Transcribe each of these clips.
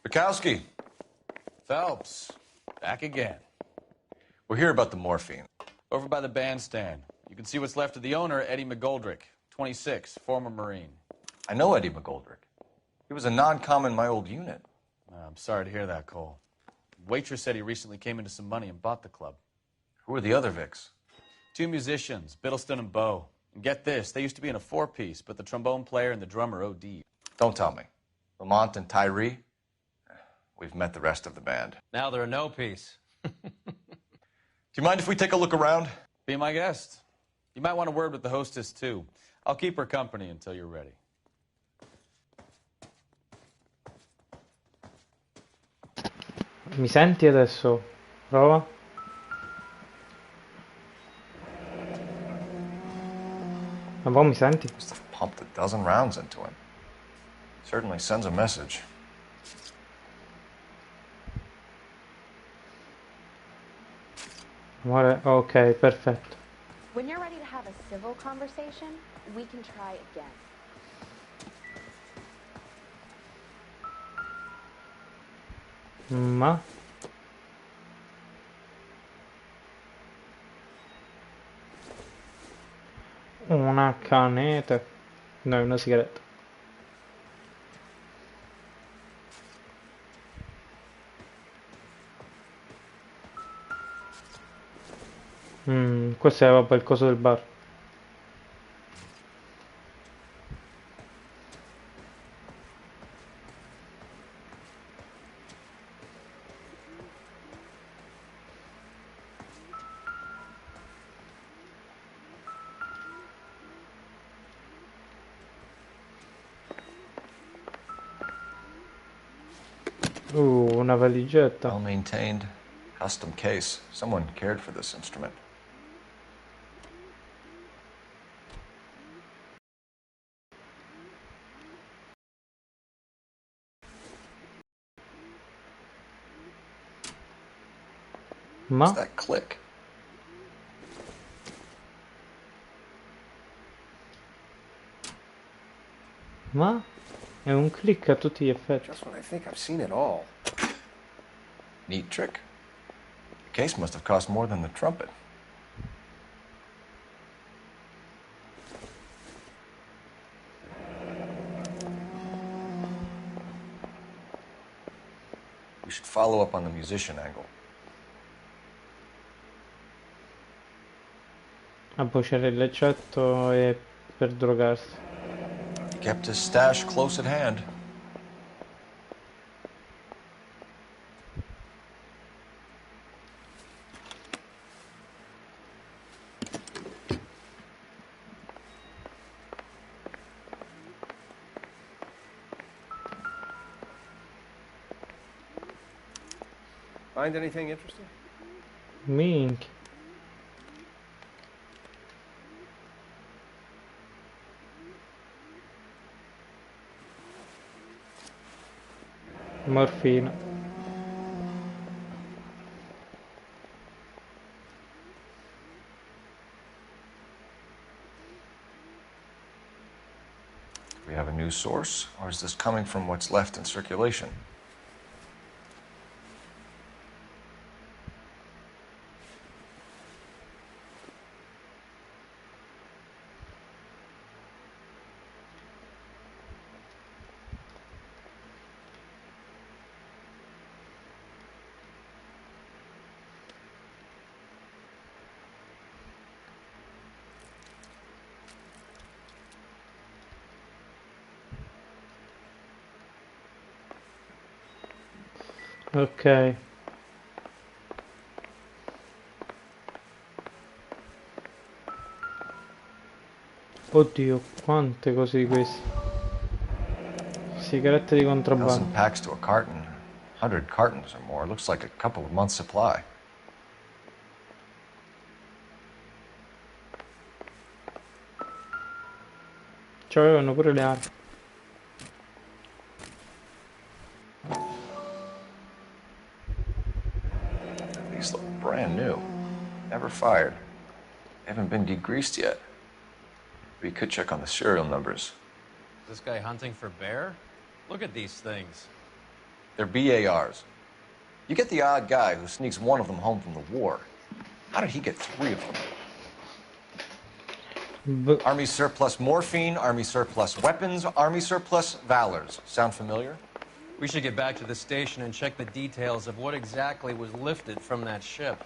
Bukowski. Phelps, back again. We're here about the morphine. Over by the bandstand. You can see what's left of the owner, Eddie McGoldrick, 26, former Marine. I know Eddie McGoldrick. He was a non-com in my old unit. I'm sorry to hear that, Cole. Waitress said he recently came into some money and bought the club. Who are the other Vics? 2 musicians, Biddleston and Bowe. And get this, they used to be in a 4-piece, but the trombone player and the drummer OD'd. Don't tell me. Lamont and Tyree? We've met the rest of the band. Now they're a no-piece. Do you mind if we take a look around? Be my guest. You might want a word with the hostess, too. I'll keep her company until you're ready. Mi senti adesso? Prova. Ma poi mi senti? Must have pumped a dozen rounds into him. Certainly sends a message. Amore, ok, perfetto. When you're ready to have a civil conversation, we can try again. Ma? Una caneta. No, una sigaretta. Questo è vabbè il coso del bar. Una valigetta. Well maintained. Custom case. Someone cared for this instrument. Ma? What's that click? Ma? È un click a tutti gli effetti. Just when I think I've seen it all. Neat trick. The case must have cost more than the trumpet. We should follow up on the musician angle. A bocciare il leccetto e per drogarsi. He kept his stash close at hand. Find anything interesting? Minchia. Morfina. Do we have a new source, or is this coming from what's left in circulation? Ok. Oddio, quante cose di queste. Sigarette di contrabbando. Dozen packs to a carton. 100 cartons or more. Looks like a couple of months' supply. C'avevano pure le armi. These look brand new. Never fired. They haven't been degreased yet. We could check on the serial numbers. Is this guy hunting for bear? Look at these things. They're BARs. You get the odd guy who sneaks one of them home from the war. How did he get 3 of them? Army surplus morphine, Army surplus weapons, Army surplus valors. Sound familiar? We should get back to the station and check the details of what exactly was lifted from that ship.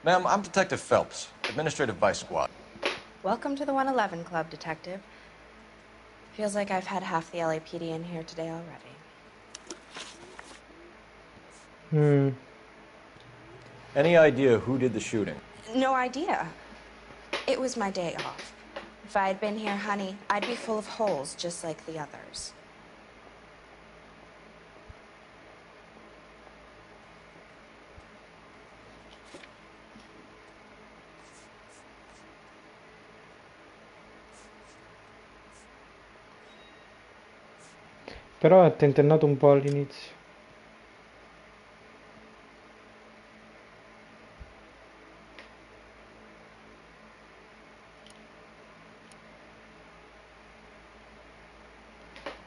Ma'am, I'm Detective Phelps, Administrative Vice Squad. Welcome to the 111 Club, Detective. Feels like I've had half the LAPD in here today already. Any idea who did the shooting? No idea. It was my day off. If I had been here, honey, I'd be full of holes just like the others. Però è tentennato un po' all'inizio.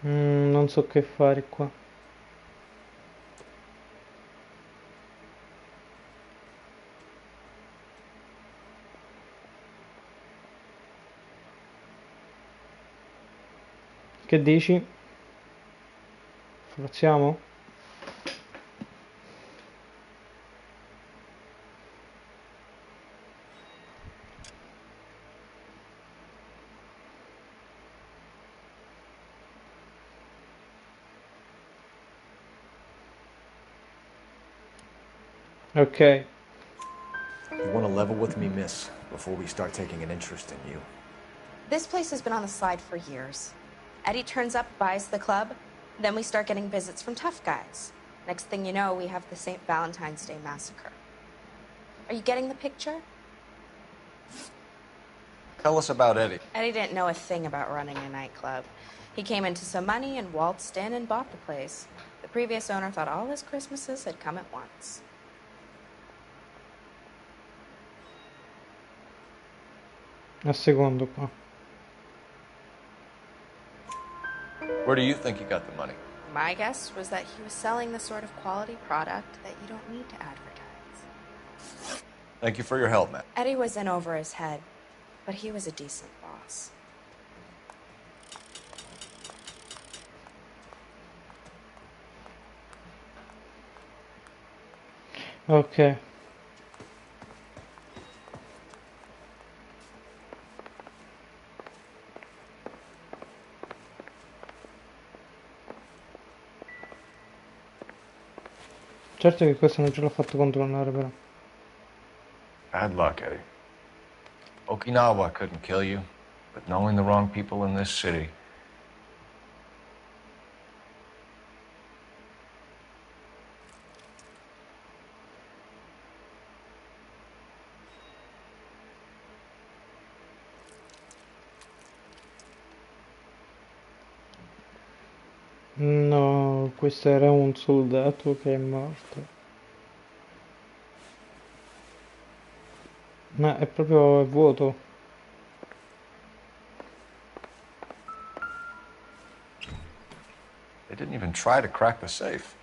Non so che fare qua. Che dici? Forziamo? Ok. You want to level with me, miss, before we start taking an interest in you? This place has been on the slide for years. Eddie turns up, buys the club, then we start getting visits from tough guys. Next thing you know, we have the St. Valentine's Day massacre. Are you getting the picture? Tell us about Eddie. Eddie didn't know a thing about running a nightclub. He came into some money and waltzed in and bought the place. The previous owner thought all his Christmases had come at once. Un secondo qua. Where do you think he got the money? My guess was that he was selling the sort of quality product that you don't need to advertise. Thank you for your help, man. Eddie was in over his head, but he was a decent boss. Ok. Certo che questo non ce l'ho fatto controllare però. Bad luck, Eddie. Okinawa couldn't kill you, but knowing the wrong people in this city. No, questo era un soldato che è morto. Ma è proprio vuoto. They didn't even try to crack the safe.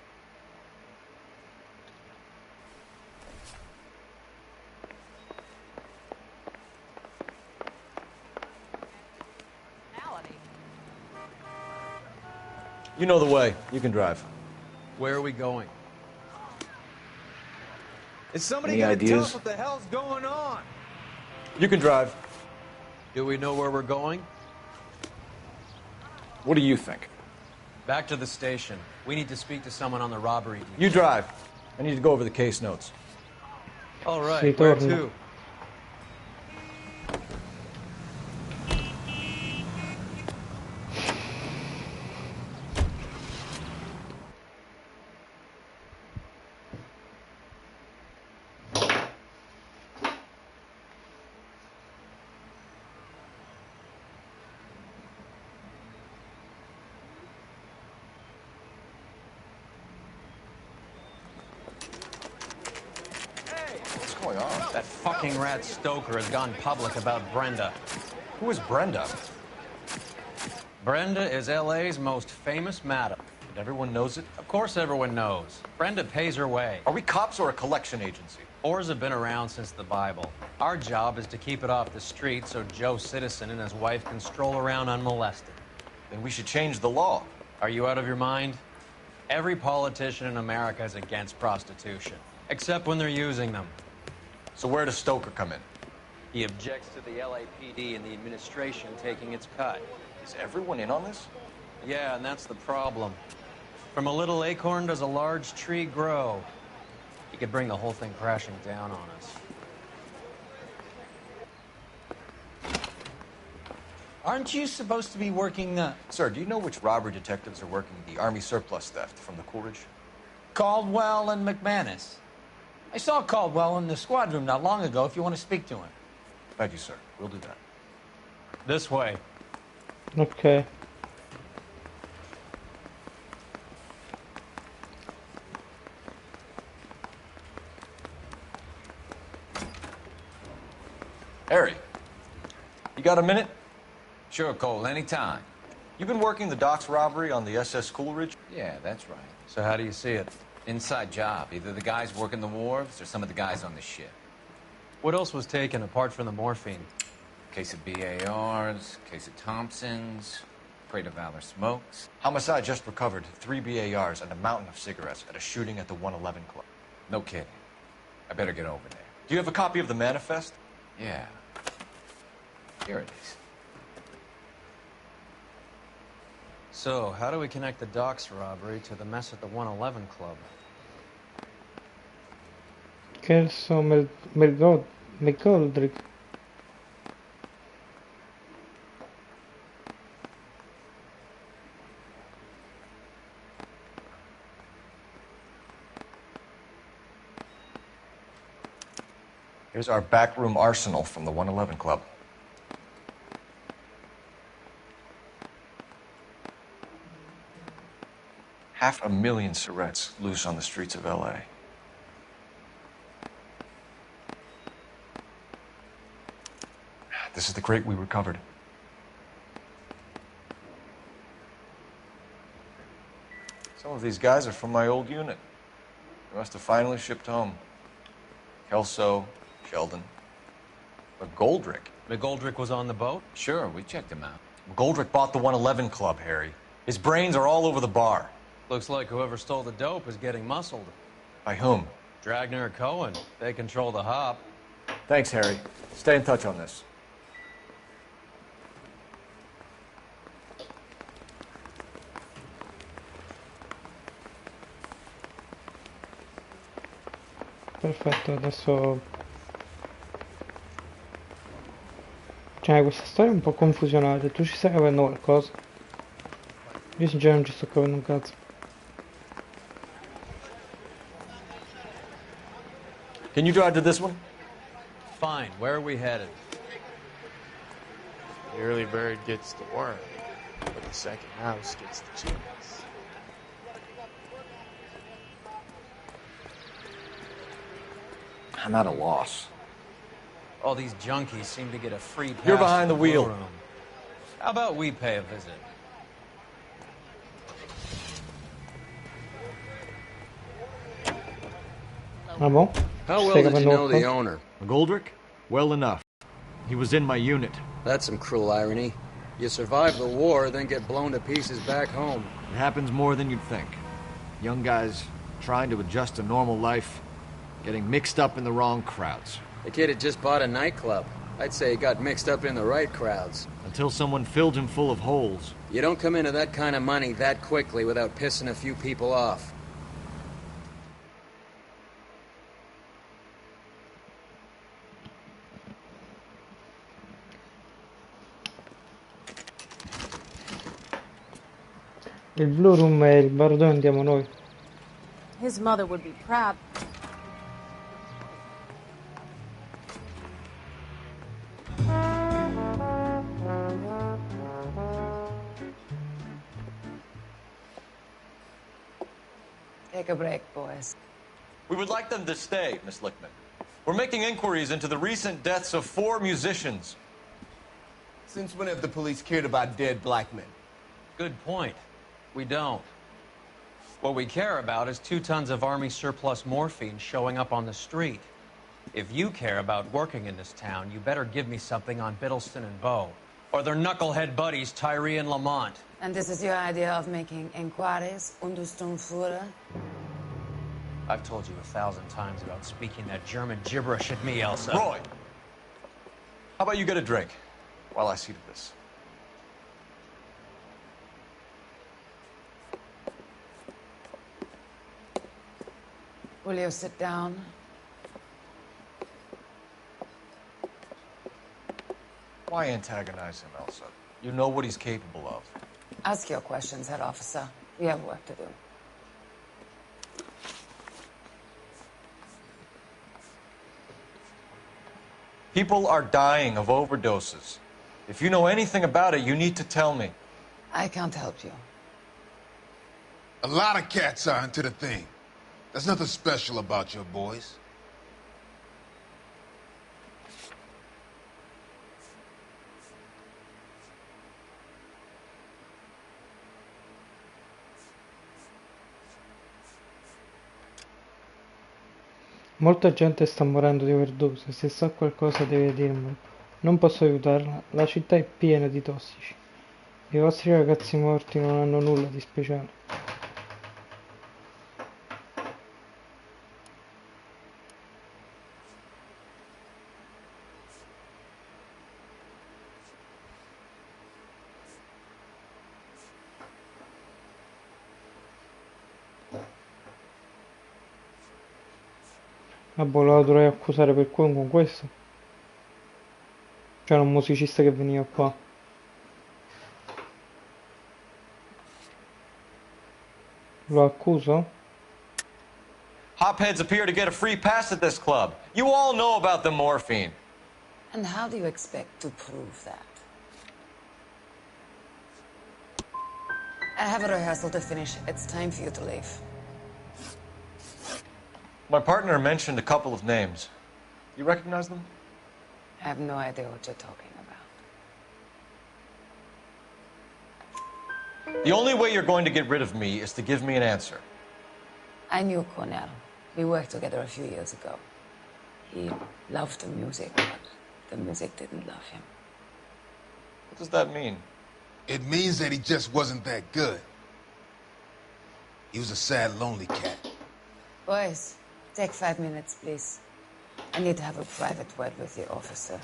You know the way. You can drive. Where are we going? Is somebody Any gonna tell ideas? us what the hell's going on? You can drive. Do we know where we're going? What do you think? Back to the station. We need to speak to someone on the robbery detail. You drive. I need to go over the case notes. All right, Sì, where torno. to? What's going on? That fucking rat Stoker has gone public about Brenda. Who is Brenda? Brenda is LA's most famous madam. And everyone knows it? Of course everyone knows. Brenda pays her way. Are we cops or a collection agency? Whores have been around since the Bible. Our job is to keep it off the street so Joe Citizen and his wife can stroll around unmolested. Then we should change the law. Are you out of your mind? Every politician in America is against prostitution, except when they're using them. So where does Stoker come in? He objects to the LAPD and the administration taking its cut. Is everyone in on this? Yeah, and that's the problem. From a little acorn does a large tree grow. He could bring the whole thing crashing down on us. Aren't you supposed to be working, Sir, do you know which robbery detectives are working the Army surplus theft from the Coolidge? Caldwell and McManus? I saw Caldwell in the squad room not long ago if you want to speak to him. Thank you, sir. We'll do that. This way. Ok. Harry, you got a minute? Sure, Cole, anytime. You've been working the docks robbery on the SS Coolidge? Yeah, that's right. So how do you see it? Inside job. Either the guys working the wharves or some of the guys on the ship. What else was taken apart from the morphine? Case of BARs, case of Thompsons, crate of Valor smokes. Homicide just recovered 3 BARs and a mountain of cigarettes at a shooting at the 111 Club. No kidding. I better get over there. Do you have a copy of the manifest? Yeah. Here it is. So, how do we connect the docks robbery to the mess at the 111 Club? Kelso McGoldrick. Here's our backroom arsenal from the 111 Club. $500,000 cigarettes loose on the streets of LA. This is the crate we recovered. Some of these guys are from my old unit. They must have finally shipped home. Kelso, Sheldon. But Goldrick. McGoldrick was on the boat? Sure, we checked him out. Goldrick bought the 111 Club, Harry. His brains are all over the bar. Looks like whoever stole the dope is getting muscled. By whom? Dragner or Cohen. They control the hop. Thanks, Harry. Stay in touch on this. Perfetto, adesso... Cioè, questa storia è un po' confusionata. Tu ci stai capendo qualcosa? Io sinceramente non ci sto capendo un cazzo. Can you drive to this one? Fine, where are we headed? The early bird gets the worm, but the second house gets the chickens. I'm at a loss. All these junkies seem to get a free pass. You're behind to the wheel. Blue Room. How about we pay a visit? Ah bon? How Ci well stai did you capendo know the qualcosa? owner? Goldrick? Well enough. He was in my unit. That's some cruel irony. You survive the war, then get blown to pieces back home. It happens more than you'd think. Young guys trying to adjust to normal life, getting mixed up in the wrong crowds. The kid had just bought a nightclub. I'd say he got mixed up in the right crowds. Until someone filled him full of holes. You don't come into that kind of money that quickly without pissing a few people off. Il Blue Room è il bar dove andiamo noi. His mother would be proud. Take a break, boys. We would like them to stay, Miss Lickman. We're making inquiries into the recent deaths of 4 musicians. Since when have the police cared about dead black men? Good point. We don't. What we care about is 2 tons of Army surplus morphine showing up on the street. If you care about working in this town, you better give me something on Biddleston and Bow, or their knucklehead buddies Tyree and Lamont. And this is your idea of making inquiries, Untersturmführer? I've told you 1,000 times about speaking that German gibberish at me, Elsa. Roy! How about you get a drink while I see to this? Will you sit down? Why antagonize him, Elsa? You know what he's capable of. Ask your questions, Head Officer. We have work to do. People are dying of overdoses. If you know anything about it, you need to tell me. I can't help you. A lot of cats are into the thing. There's nothing special about your boys. Molta gente sta morendo di overdose, se sa qualcosa deve dirmelo. Non posso aiutarla, la città è piena di tossici. I vostri ragazzi morti non hanno nulla di speciale. Ah, boh, la dovrei accusare per con questo. C'era un musicista che veniva qua. Lo accuso? Hopheads appear to get a free pass at this club. You all know about the morphine. And how do you expect to prove that? I have a rehearsal to finish. It's time for you to leave. My partner mentioned a couple of names. You recognize them? I have no idea what you're talking about. The only way you're going to get rid of me is to give me an answer. I knew Cornell. We worked together a few years ago. He loved the music, but the music didn't love him. What does that mean? It means that he just wasn't that good. He was a sad, lonely cat. Boys, take 5 minutes, please. I need to have a private word with the officer.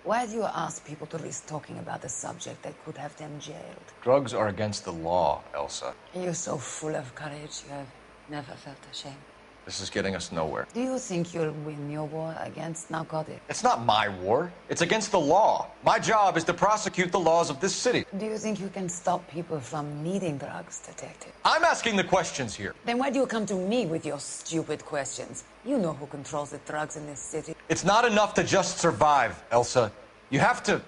Why do you ask people to risk talking about a subject that could have them jailed? Drugs are against the law, Elsa. You're so full of courage, you have never felt ashamed. This is getting us nowhere. Do you think you'll win your war against narcotics? It's not my war. It's against the law. My job is to prosecute the laws of this city. Do you think you can stop people from needing drugs, Detective? I'm asking the questions here. Then why do you come to me with your stupid questions? You know who controls the drugs in this city. It's not enough to just survive, Elsa. You have to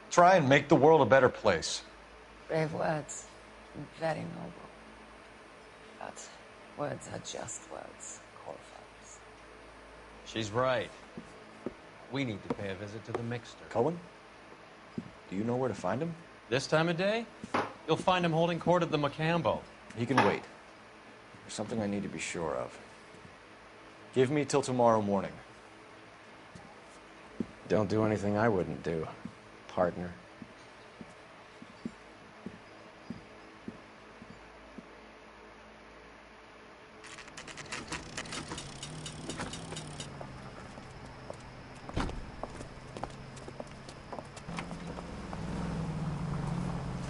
try and make the world a better place. Brave words. Very noble. But words are just words, Corvallis. She's right. We need to pay a visit to the Mixter. Cullen? Do you know where to find him? This time of day? You'll find him holding court at the Macambo. He can wait. There's something I need to be sure of. Give me till tomorrow morning. Don't do anything I wouldn't do, partner.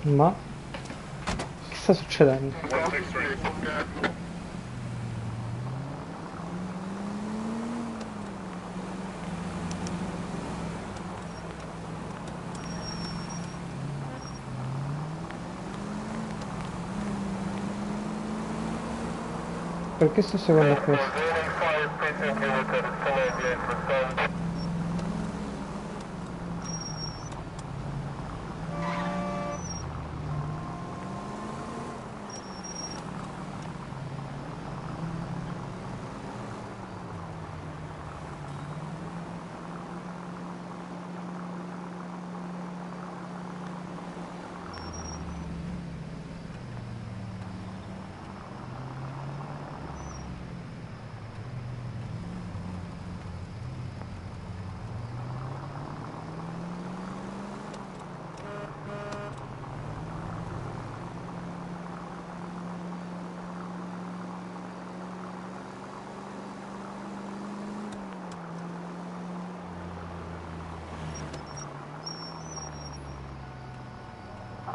Ma che sta succedendo? Perché sto seguendo questo?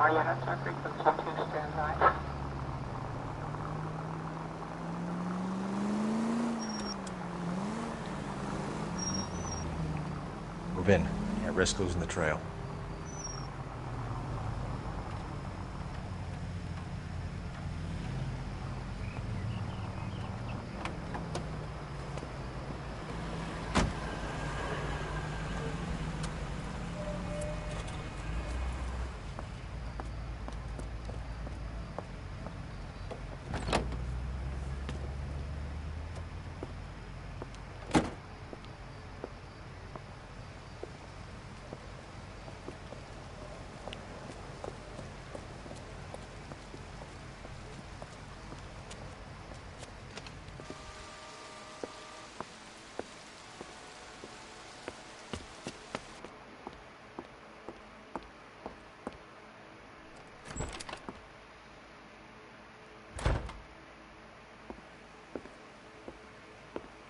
Tower, units are frequency 2, stand by. Move in. Can't risk losing the trail.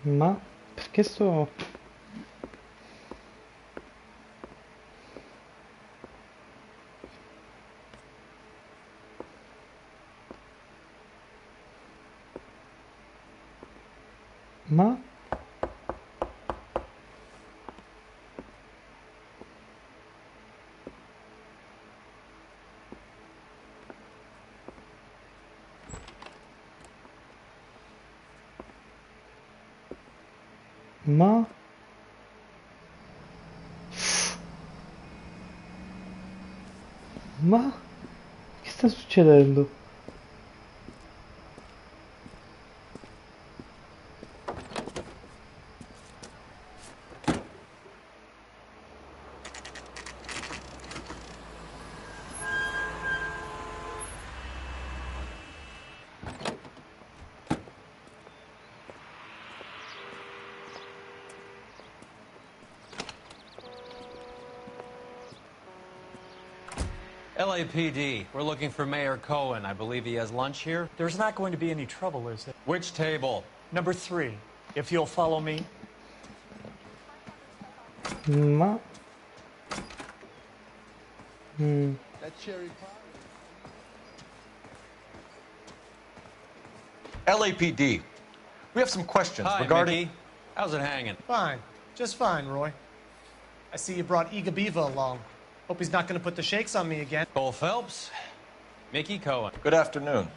Ma perché sto... Ma... Ma... Ma... Che sta succedendo? LAPD, we're looking for Mayor Cohen. I believe he has lunch here. There's not going to be any trouble, is there? Which table? Number 3, if you'll follow me. Ma... That cherry pie. LAPD. We have some questions Hi, regarding... Mickey. How's it hanging? Fine. Just fine, Roy. I see you brought Iga Beaver along. Hope he's not going to put the shakes on me again. Cole Phelps, Mickey Cohen. Good afternoon.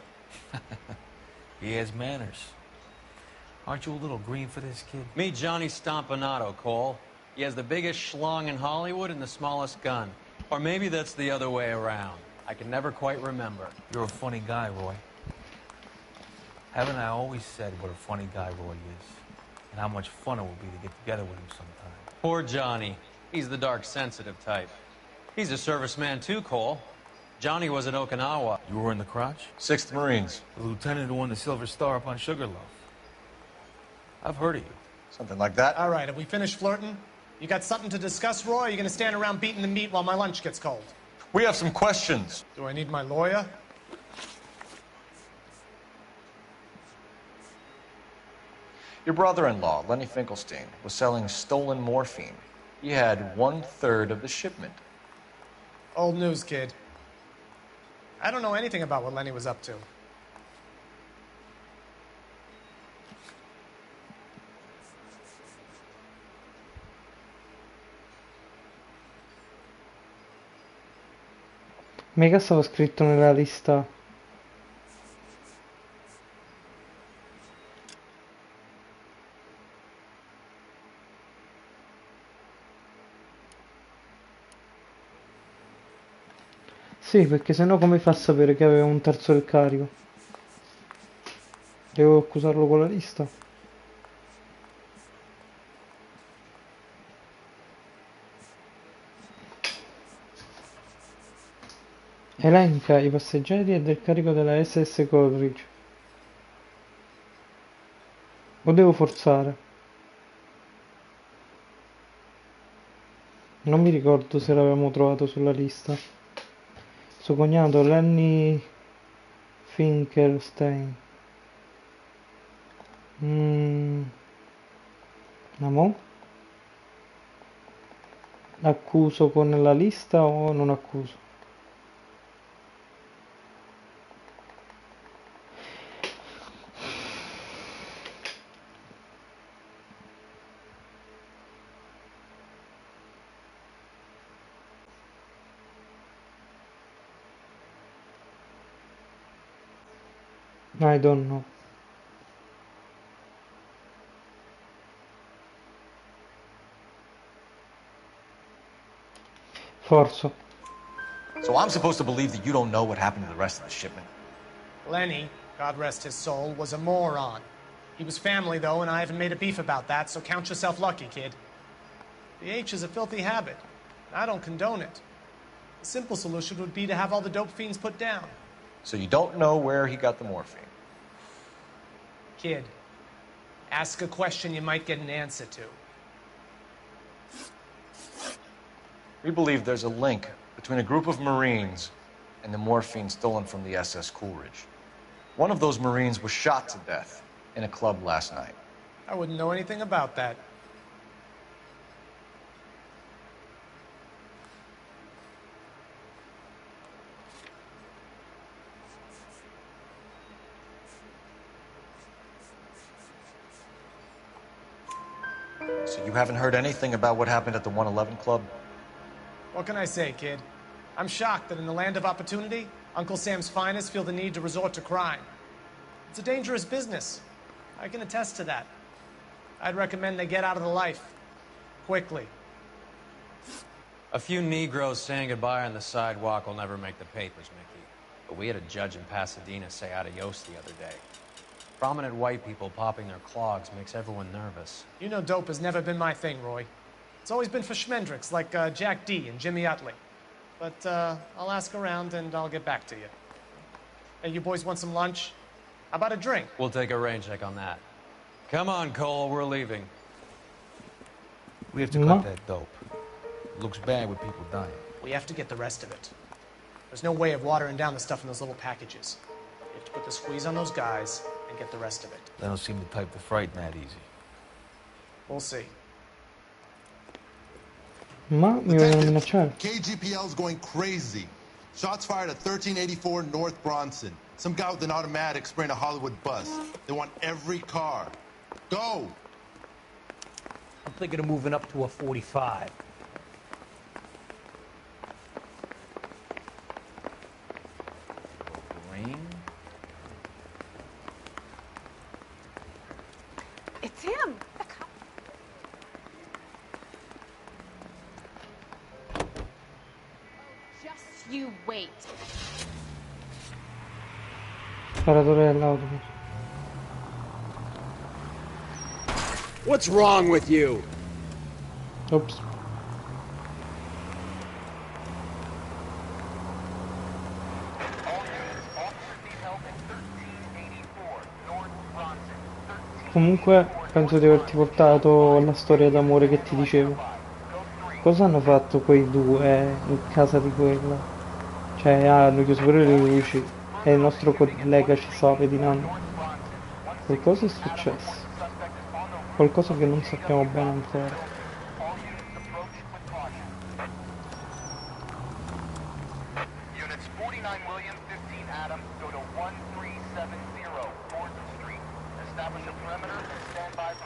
He has manners. Aren't you a little green for this kid? Meet Johnny Stompanato, Cole. He has the biggest schlong in Hollywood and the smallest gun. Or maybe that's the other way around. I can never quite remember. You're a funny guy, Roy. Haven't I always said what a funny guy Roy is? And how much fun it would be to get together with him sometime. Poor Johnny. He's the dark, sensitive type. He's a serviceman too, Cole. Johnny was in Okinawa. You were in the crotch? 6th Marines. The lieutenant who won the Silver Star up on Sugarloaf. I've heard of you. Something like that. All right, have we finished flirting? You got something to discuss, Roy? Or are you going to stand around beating the meat while my lunch gets cold? We have some questions. Do I need my lawyer? Your brother-in-law, Lenny Finkelstein, was selling stolen morphine. He had 1/3 of the shipment. Old news, kid. I don't know anything about what Lenny was up to. Mica stavo scritto nella lista. Sì, perché sennò come fa a sapere che aveva un terzo del carico? Devo accusarlo con la lista. Elenca i passeggeri e del carico della SS Coleridge. O devo forzare? Non mi ricordo se l'avevamo trovato sulla lista. Suo cognato Lenny Finkelstein. Amo? Accuso con la lista o non accuso? I don't know. Forza. So I'm supposed to believe that you don't know what happened to the rest of the shipment? Lenny, God rest his soul, was a moron. He was family, though, and I haven't made a beef about that, so count yourself lucky, kid. The H is a filthy habit. I don't condone it. The simple solution would be to have all the dope fiends put down. So you don't know where he got the morphine? Kid, ask a question you might get an answer to. We believe there's a link between a group of Marines and the morphine stolen from the SS Coolidge. One of those Marines was shot to death in a club last night. I wouldn't know anything about that. So you haven't heard anything about what happened at the 111 Club? What can I say, kid? I'm shocked that in the land of opportunity, Uncle Sam's finest feel the need to resort to crime. It's a dangerous business. I can attest to that. I'd recommend they get out of the life. Quickly. A few Negroes saying goodbye on the sidewalk will never make the papers, Mickey. But we had a judge in Pasadena say adios the other day. Prominent white people popping their clogs makes everyone nervous. You know dope has never been my thing, Roy. It's always been for schmendricks like Jack D. and Jimmy Utley. But I'll ask around and I'll get back to you. Hey, you boys want some lunch? How about a drink? We'll take a rain check on that. Come on, Cole, we're leaving. We have to cut that dope. It looks bad with people dying. We have to get the rest of it. There's no way of watering down the stuff in those little packages. You have to put the squeeze on those guys and get the rest of it. They don't seem the type to frighten that easy. We'll see. Ma mi vogliono minacciare. KGPL's going crazy. Shots fired at 1384 North Bronson. Some guy with an automatic spraying a Hollywood bus. They want every car. Go! I'm thinking of moving up to a 45. Green? It's him. Just you wait. Sparatore dell'autobus. What's wrong with you? Oops. Comunque penso di averti portato la storia d'amore che ti dicevo. Cosa hanno fatto quei due in casa di quella? Cioè hanno chiuso pure le luci e il nostro collega ci stava pedinando. Qualcosa è successo. Qualcosa che non sappiamo bene ancora.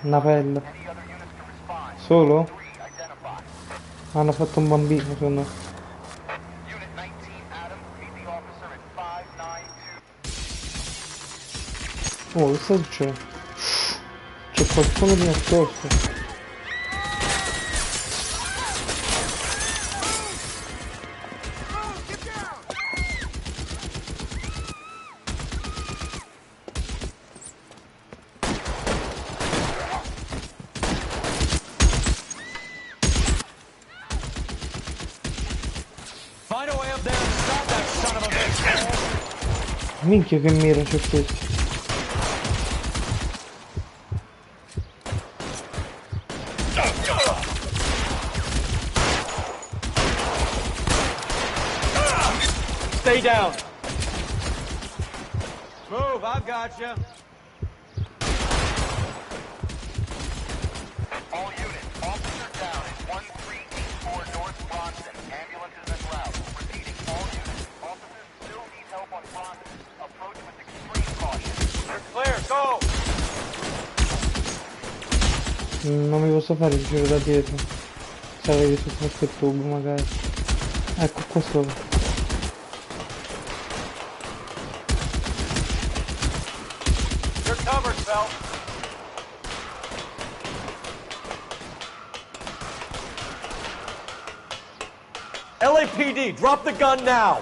Una pelle. Solo? Hanno fatto un bambino secondo me. Oh, che sta succedendo? C'è qualcuno di nascosto. Minchia che mira c'è questo. Stay down. Move, I've got you. All units, officer down at 1384 North Bronson. Ambulances en route. Repeating, all units, officers still need help on Bronson. Approach with extreme caution. You're clear, go! Non mi posso fare il giro da dietro. Sarei su qualche tubo magari. Ecco qua sopra. yourself. LAPD, drop the gun now!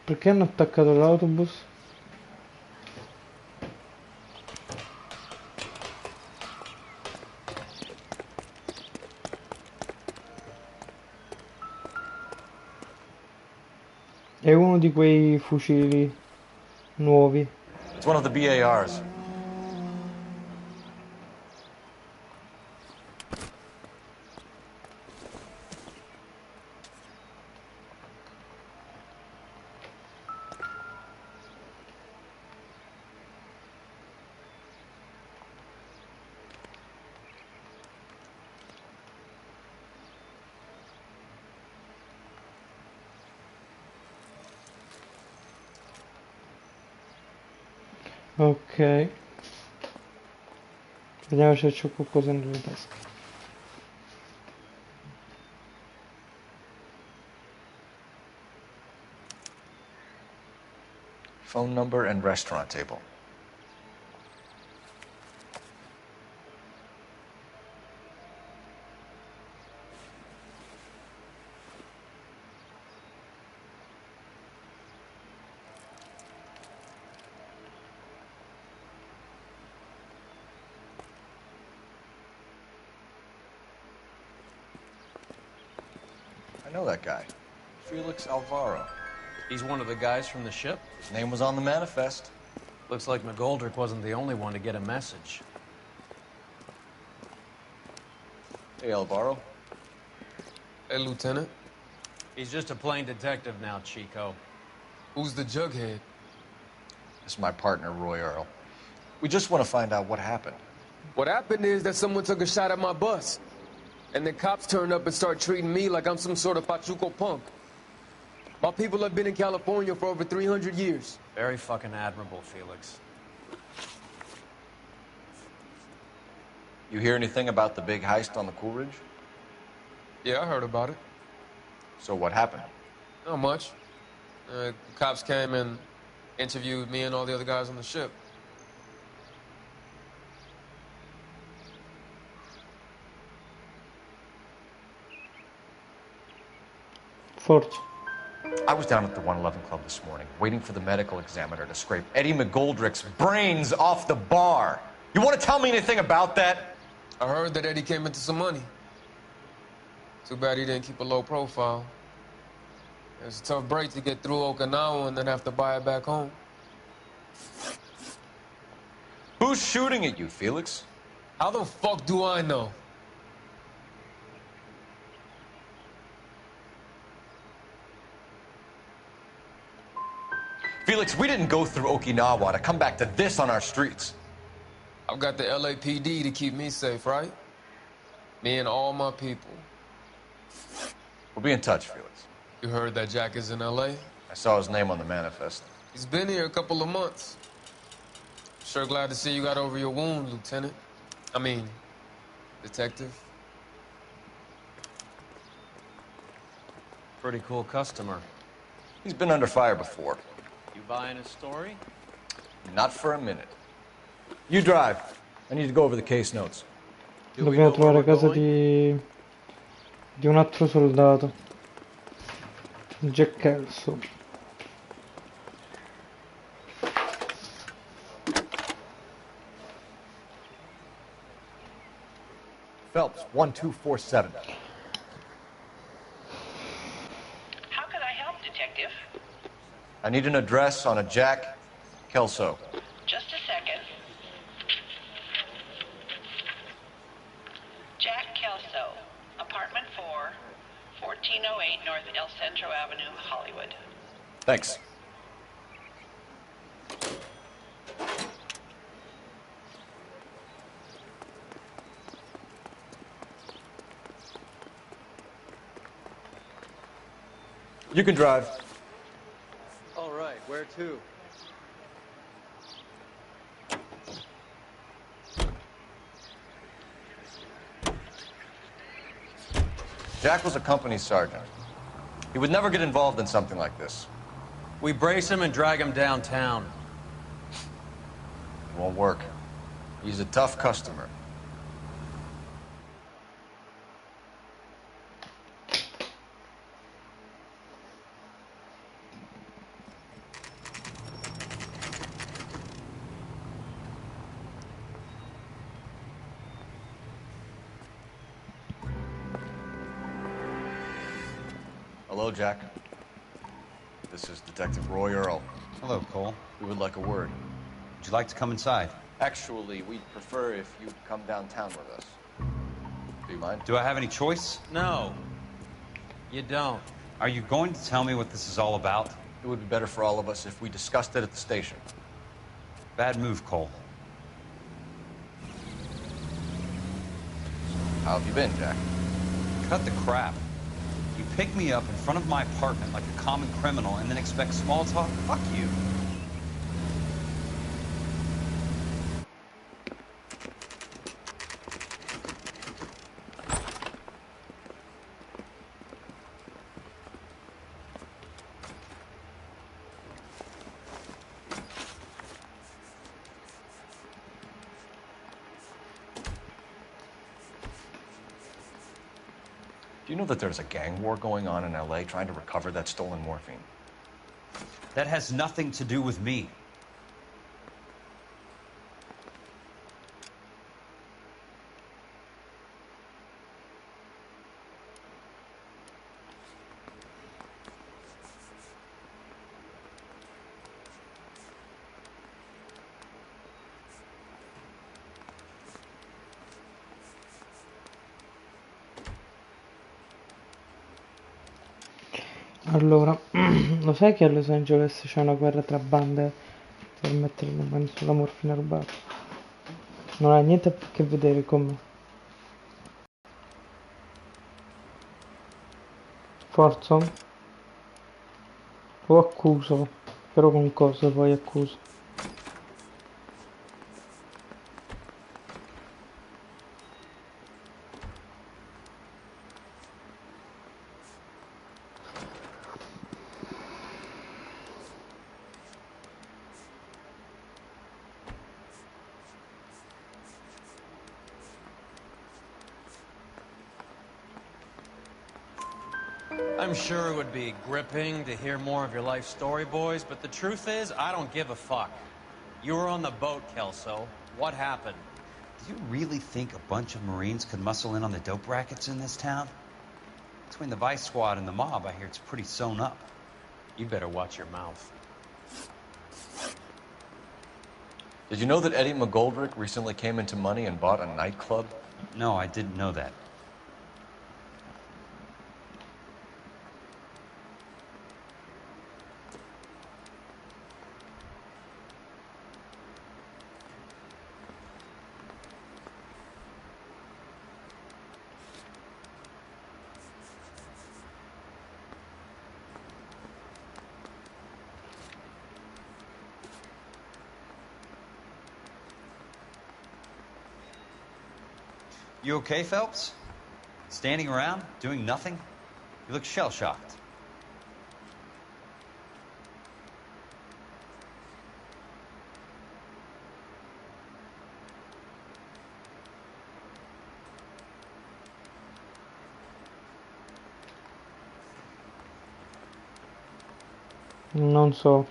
Perché hanno attaccato l'autobus? È uno di quei fucili nuovi. It's one of the BARs. Ok. Vediamo se c'è qualcosa nelle tasche. Phone number and restaurant table. I know that guy. Felix Alvaro. He's one of the guys from the ship? His name was on the manifest. Looks like McGoldrick wasn't the only one to get a message. Hey, Alvaro. Hey, Lieutenant. He's just a plain detective now, Chico. Who's the jughead? This is my partner, Roy Earl. We just want to find out what happened. What happened is that someone took a shot at my bus. And then cops turned up and start treating me like I'm some sort of Pachuco punk. My people have been in California for over 300 years. Very fucking admirable, Felix. You hear anything about the big heist on the Coolidge? Yeah, I heard about it. So what happened? Not much. Cops came and interviewed me and all the other guys on the ship. Forza. I was down at the 111 Club this morning, waiting for the medical examiner to scrape Eddie McGoldrick's brains off the bar. You want to tell me anything about that? I heard that Eddie came into some money. Too bad he didn't keep a low profile. It was a tough break to get through Okinawa and then have to buy it back home. Who's shooting at you, Felix? How the fuck do I know? Felix, we didn't go through Okinawa to come back to this on our streets. I've got the LAPD to keep me safe, right? Me and all my people. We'll be in touch, Felix. You heard that Jack is in LA? I saw his name on the manifest. He's been here a couple of months. Sure glad to see you got over your wound, Lieutenant. I mean, Detective. Pretty cool customer. He's been under fire before. You buying his story? Not for a minute. You drive. I need to go over the case notes. Dobbiamo trovare casa di un altro soldato. Jack Kelso. Phelps, 1247. How can I help, Detective? I need an address on a Jack Kelso. Just a second. Jack Kelso, apartment 4, 1408 North El Centro Avenue, Hollywood. Thanks. You can drive. All right, where to? Jack was a company sergeant. He would never get involved in something like this. We brace him and drag him downtown. It won't work. He's a tough customer. Hello, Jack. This is Detective Roy Earl. Hello, Cole. We would like a word. Would you like to come inside? Actually, we'd prefer if you'd come downtown with us. Do you mind? Do I have any choice? No. You don't. Are you going to tell me what this is all about? It would be better for all of us if we discussed it at the station. Bad move, Cole. How have you been, Jack? Cut the crap. You pick me up in front of my apartment like a common criminal and then expect small talk? Fuck you. Do you know that there's a gang war going on in LA trying to recover that stolen morphine? That has nothing to do with me. Allora, lo sai che a Los Angeles c'è una guerra tra bande per mettere le mani sulla morfina rubata? Non ha niente a che vedere con me. Forza? Lo accuso. Però con cosa poi accuso? I'm sure it would be gripping to hear more of your life story, boys, but the truth is, I don't give a fuck. You were on the boat, Kelso. What happened? Do you really think a bunch of Marines could muscle in on the dope rackets in this town? Between the Vice Squad and the mob, I hear it's pretty sewn up. You better watch your mouth. Did you know that Eddie McGoldrick recently came into money and bought a nightclub? No, I didn't know that. You okay, Phelps? Standing around, doing nothing? You look shell-shocked. Non so.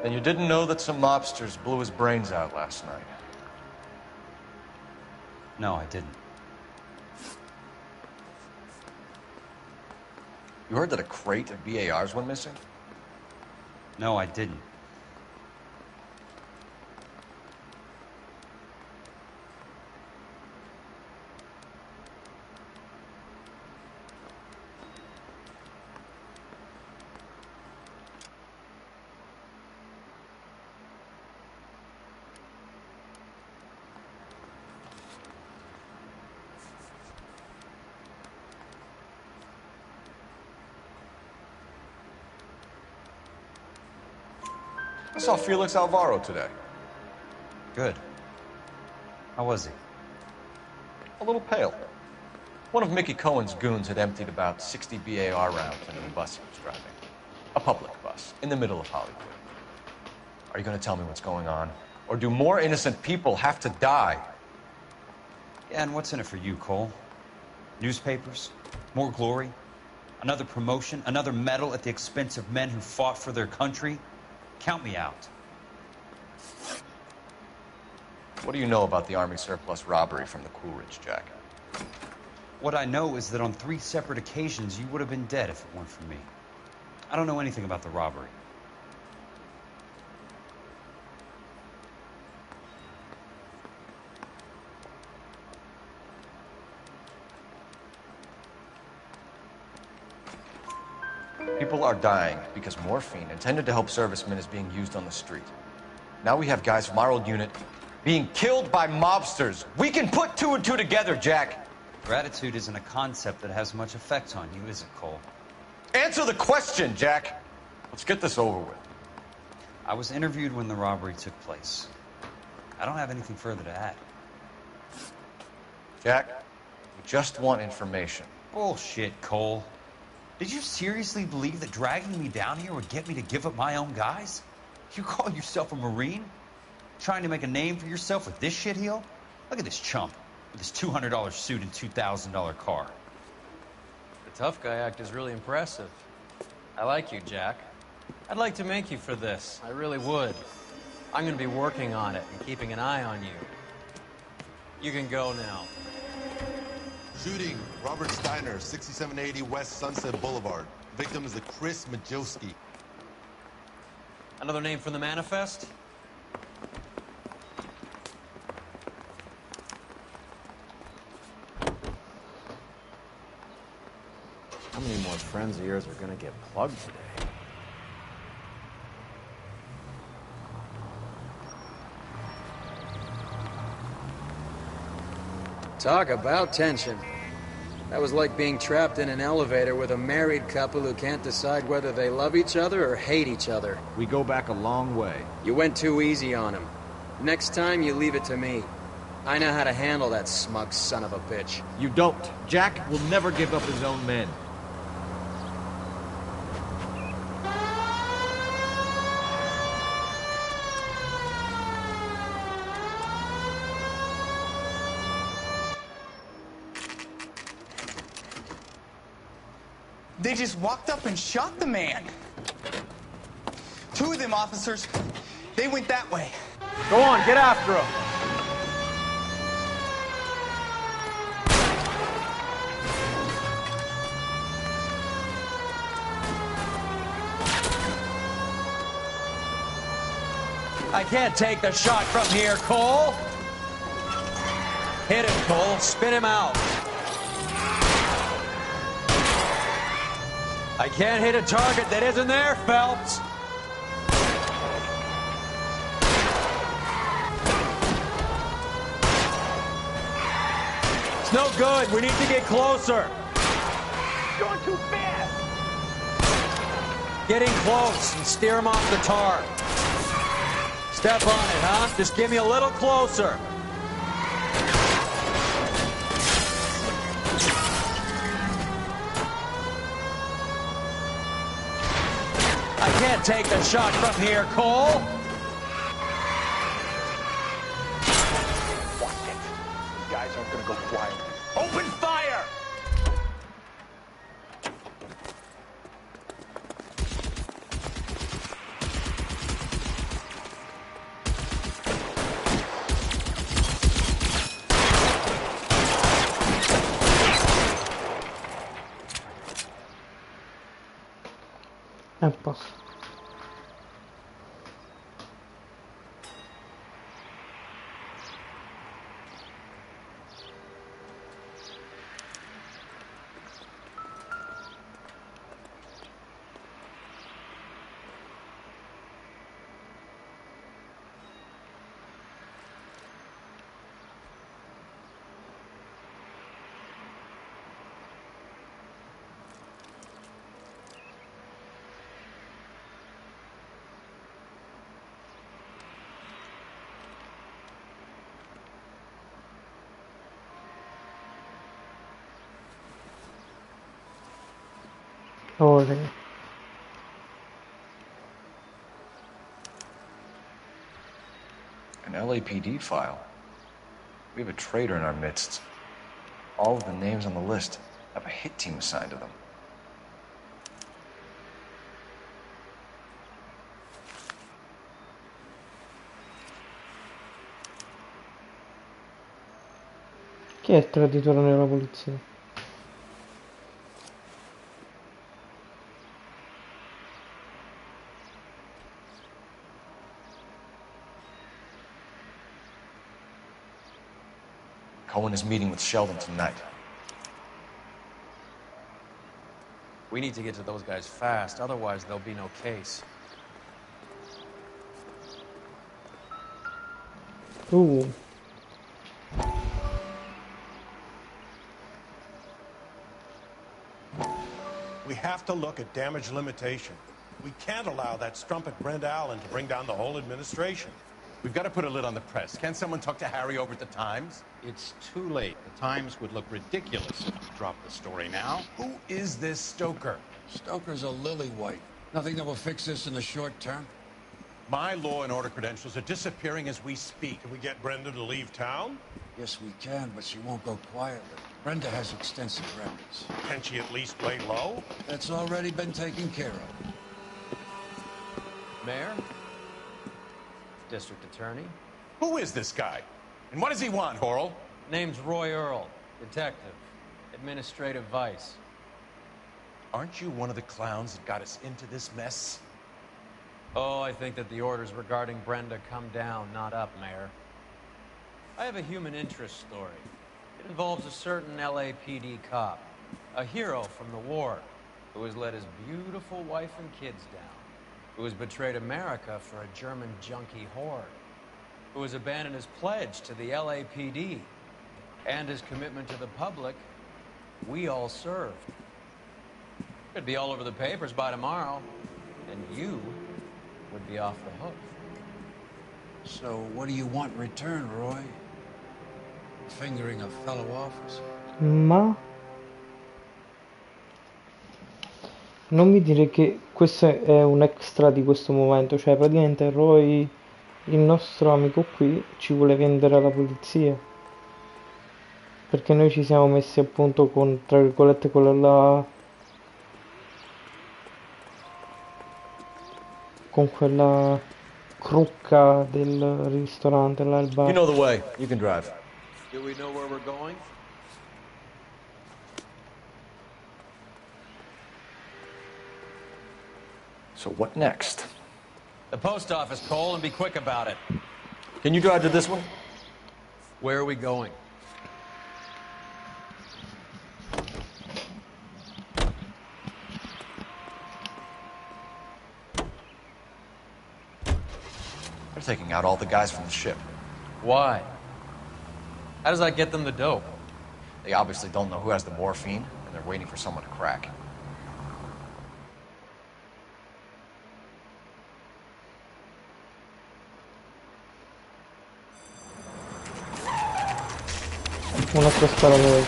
And you didn't know that some mobsters blew his brains out last night? No, I didn't. You heard that a crate of BARs went missing? No, I didn't. I saw Felix Alvaro today. Good. How was he? A little pale. One of Mickey Cohen's goons had emptied about 60 BAR rounds into the bus he was driving. A public bus, in the middle of Hollywood. Are you going to tell me what's going on? Or do more innocent people have to die? Yeah, and what's in it for you, Cole? Newspapers? More glory? Another promotion? Another medal at the expense of men who fought for their country? Count me out. What do you know about the Army surplus robbery from the Coolidge, Jack? What I know is that on 3 separate occasions, you would have been dead if it weren't for me. I don't know anything about the robbery. People are dying because morphine intended to help servicemen is being used on the street. Now we have guys from our old unit being killed by mobsters. We can put 2 and 2 together, Jack. Gratitude isn't a concept that has much effect on you, is it, Cole? Answer the question, Jack. Let's get this over with. I was interviewed when the robbery took place. I don't have anything further to add. Jack, we just want information. Bullshit, Cole. Did you seriously believe that dragging me down here would get me to give up my own guys? You call yourself a Marine? Trying to make a name for yourself with this shitheel? Look at this chump with his $200 suit and $2,000 car. The tough guy act is really impressive. I like you, Jack. I'd like to make you for this. I really would. I'm going to be working on it and keeping an eye on you. You can go now. Shooting, Robert Steiner, 6780 West Sunset Boulevard. Victim is a Chris Majowski. Another name from the manifest? How many more friends of yours are gonna get plugged today? Talk about tension. That was like being trapped in an elevator with a married couple who can't decide whether they love each other or hate each other. We go back a long way. You went too easy on him. Next time, you leave it to me. I know how to handle that smug son of a bitch. You don't. Jack will never give up his own men. They just walked up and shot the man. 2 of them officers, they went that way. Go on, get after him. I can't take the shot from here, Cole. Hit him, Cole. Spin him out. I can't hit a target that isn't there, Phelps. It's no good. We need to get closer. Going too fast. Getting close and steer him off the tar. Step on it, huh? Just give me a little closer. I can't take the shot from here, Cole. Watch it. These guys aren't gonna go quiet. Open fire! A posto. Ore. An LAPD file. We have a traitor in our midst. All of the names on the list have a hit team assigned to them. Chi è il traditore nella polizia? Cohen is meeting with Sheldon tonight. We need to get to those guys fast, otherwise there'll be no case. We have to look at damage limitation. We can't allow that strumpet Brent Allen to bring down the whole administration. We've got to put a lid on the press. Can't someone talk to Harry over at the Times? It's too late. The Times would look ridiculous if you dropped the story now. Who is this Stoker? Stoker's a lily-white. Nothing that will fix this in the short term. My law and order credentials are disappearing as we speak. Can we get Brenda to leave town? Yes, we can, but she won't go quietly. Brenda has extensive records. Can she at least lay low? That's already been taken care of. Mayor? District Attorney? Who is this guy? And what does he want, Horrell? Name's Roy Earl. Detective. Administrative vice. Aren't you one of the clowns that got us into this mess? Oh, I think that the orders regarding Brenda come down, not up, Mayor. I have a human interest story. It involves a certain LAPD cop, a hero from the war, who has let his beautiful wife and kids down, who has betrayed America for a German junkie horde, who has abandoned his pledge to the LAPD and his commitment to the public we all served. Could be all over the papers by tomorrow, and you would be off the hook. So what do you want in return, Roy? Fingering a fellow officer? Ma non mi dire che questo è un extra di questo momento, cioè praticamente Roy, il nostro amico qui, ci vuole vendere alla polizia. Perché noi ci siamo messi appunto con, tra virgolette, quella là, con quella crocca del ristorante là al bar. You know the way. You can drive. Do we know where we're going? So what next? The post office, Cole, and be quick about it. Can you drive to this one? Where are we going? They're taking out all the guys from the ship. Why? How does that get them the dope? They obviously don't know who has the morphine, and they're waiting for someone to crack. Un'altra spara voi.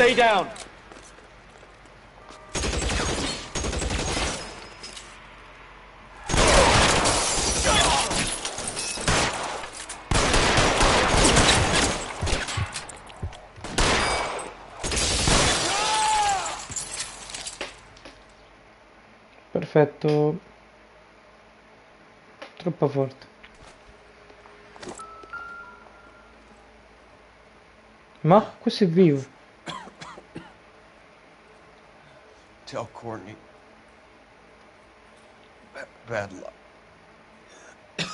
Stay down. Perfetto. Troppo forte. Ma questo è vivo. Tell Courtney. Bad luck. It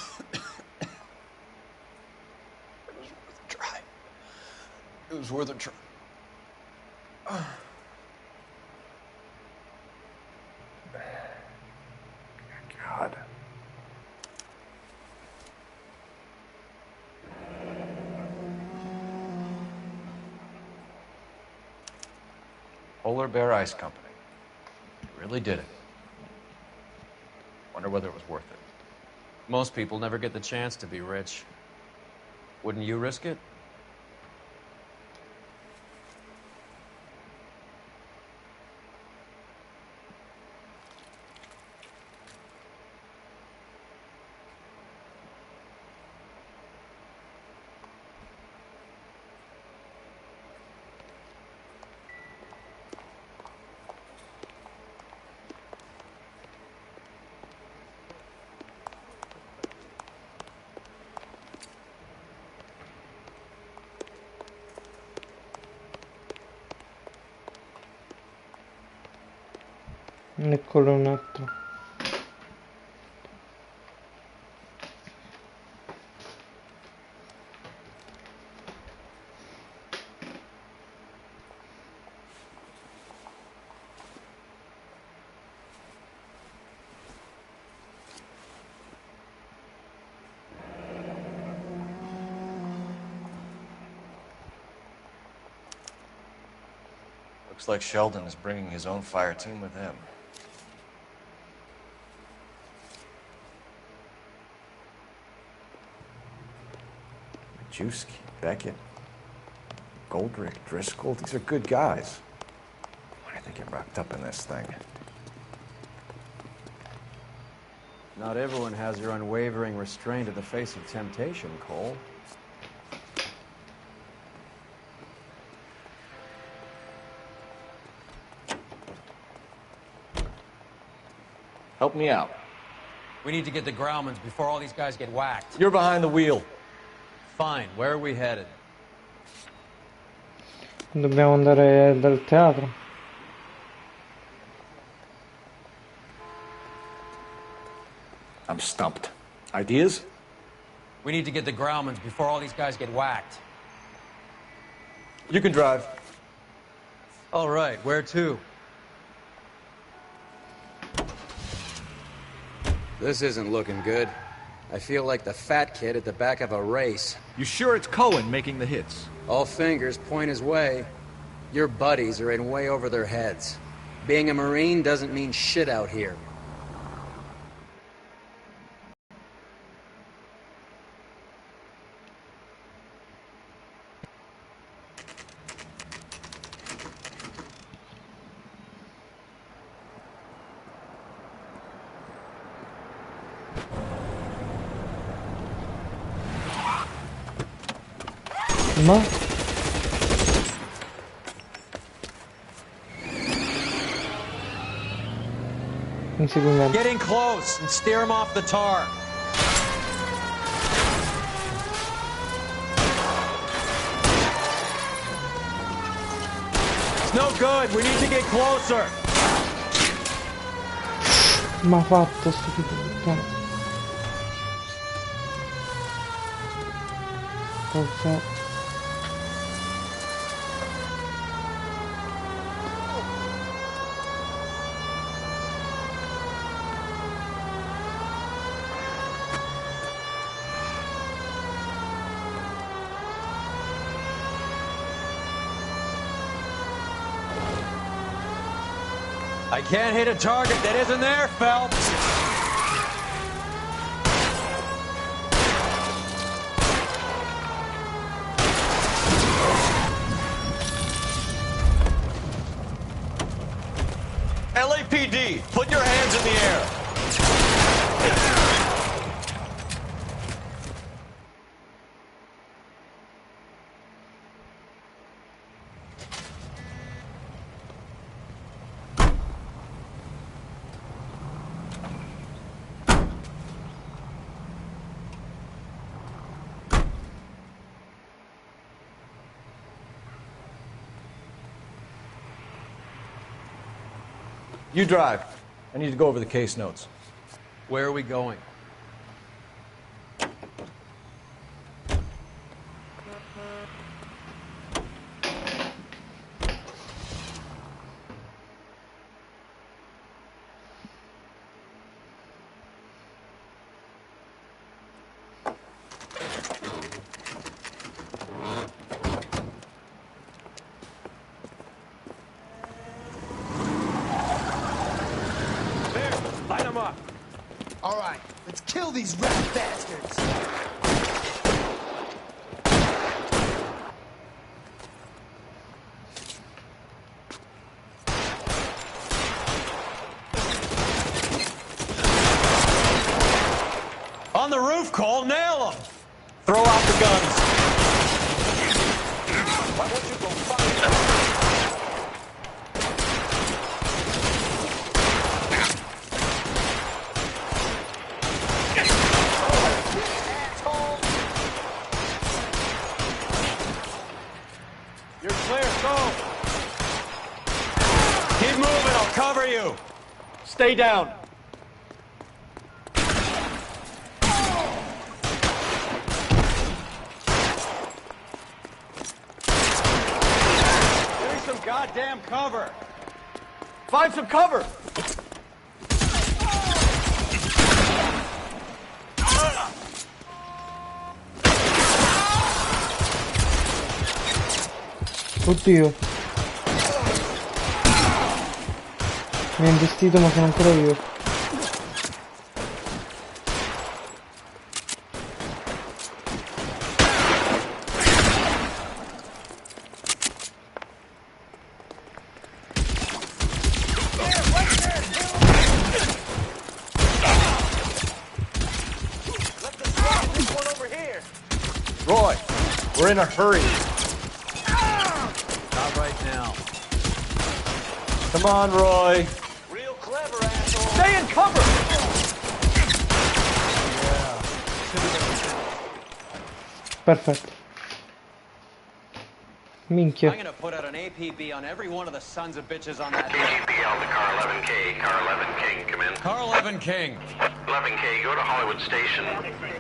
was worth a try. It was worth a try. God. Polar Bear Ice Company. You really did it. Wonder whether it was worth it. Most people never get the chance to be rich. Wouldn't you risk it? Eccolo un altro. Looks like Sheldon is bringing his own fire team with him. Majewski, Beckett, Goldrick, Driscoll, these are good guys. Why do they get wrapped up in this thing? Not everyone has your unwavering restraint in the face of temptation, Cole. Help me out. We need to get the Grauman's before all these guys get whacked. You're behind the wheel. Fine, where are we headed? Dobbiamo andare dal teatro. I'm stumped. Ideas? We need to get the Grauman's before all these guys get whacked. You can drive. All right, where to? This isn't looking good. I feel like the fat kid at the back of a race. You sure it's Cohen making the hits? All fingers point his way. Your buddies are in way over their heads. Being a Marine doesn't mean shit out here. Ma? Inseguimento. Getting close and steer him off the tar. It's no good. We need to get closer. Ma fatto sto figlio di puttana. Forza. I can't hit a target that isn't there, Phelps. LAPD, put your hands in the air. You drive. I need to go over the case notes. Where are we going? Light them up. All right, let's kill these rat bastards. On the roof, Cole, nail them! Throw out the guns. Why won't you go find them? You're clear, go! Keep moving, I'll cover you! Stay down! Give me some goddamn cover! Find some cover! Oddio. Mi ha investito ma sono ancora vivo. Roy, we're in a hurry. Not right now. Come on, Roy. Real clever, asshole. Stay in cover! Perfetto. Minchia. I'm gonna put out an APB on every one of the sons of bitches on that. APL to car 11K. Car 11 King, come in. Car 11 King. 11K, go to Hollywood Station.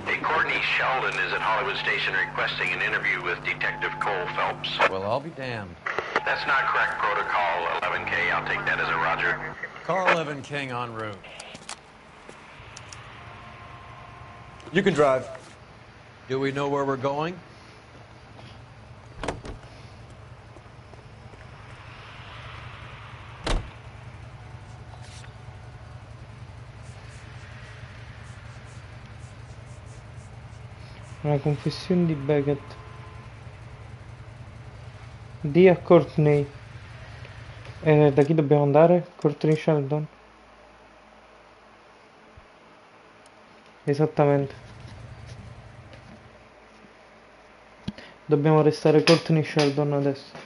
Hey, Courtney Sheldon is at Hollywood Station requesting an interview with Detective Cole Phelps. Well, I'll be damned. That's not correct protocol, 11K. I'll take that as a roger. Car 11 King en route. You can drive. Do we know where we're going? Una confessione di Beckett. Di a Courtney. Da chi dobbiamo andare? Courtney Sheldon? Esattamente. Dobbiamo restare Courtney Sheldon adesso.